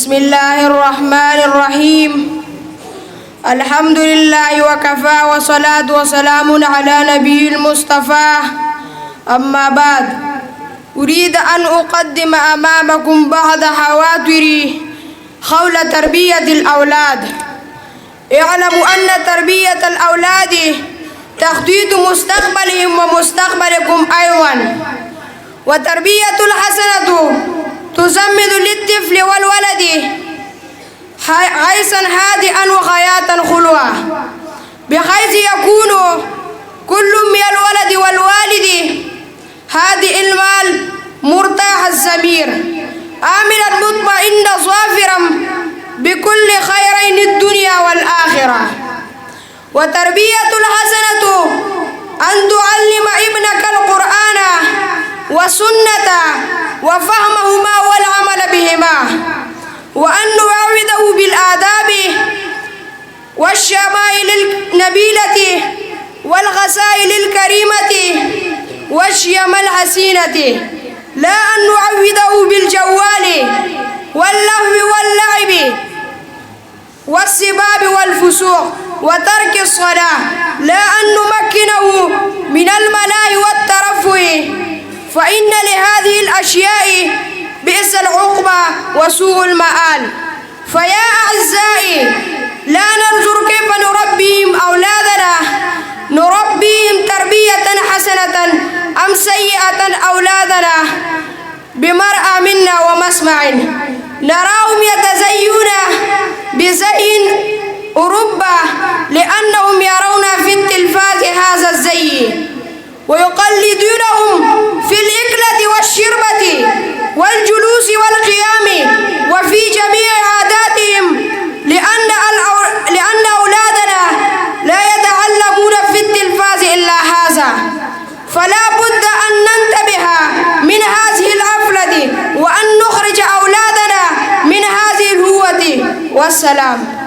بسم الله الرحمن الرحيم. الحمد لله وكفى والصلاة والسلام على نبي المصطفى. أما بعد، أريد أن أقدم أمامكم بعض حوادثي حول تربية الأولاد. اعلموا أن تربية الأولاد تخطيط مستقبلهم ومستقبلكم أيضا، وتربية الحسنة تزمد للطفل والولد عيشا هادئا وحياة خلوة، بحيث يكون كل من الولد والوالد هادئ المال مرتاح الضمير آمنا مطمئنا ظافرا بكل خيرين الدنيا والآخرة. وتربية الحسنة أن تعلم ابنك القرآن والسنة وفهمهما والعمل بهما، وأن نعوده بالآداب والشمائل النبيلة والغسائل الكريمة والشيم الحسينة، لا أن نعوده بالجوال واللهو واللعب والسباب والفسوق وترك الصلاة، لا أن نمكنه من الملاهي والترفه، فإن لهذه الأشياء بئس العقبى وسوء المآل. فيا أعزائي، لا ننظر كيف نربيهم أولادنا، نربيهم تربية حسنة أم سيئة أولادنا بمرأى منا ومسمع. نراهم يتزينون بزي أوروبا لأنهم يرون في التلفاز هذا الزي، ويقلدونهم في الأكلة والشربة والجلوس والقيام وفي جميع عاداتهم، لأن أولادنا لا يتعلمون في التلفاز إلا هذا. فلا بد أن ننتبه من هذه الغفلة وأن نخرج أولادنا من هذه الهوة. والسلام.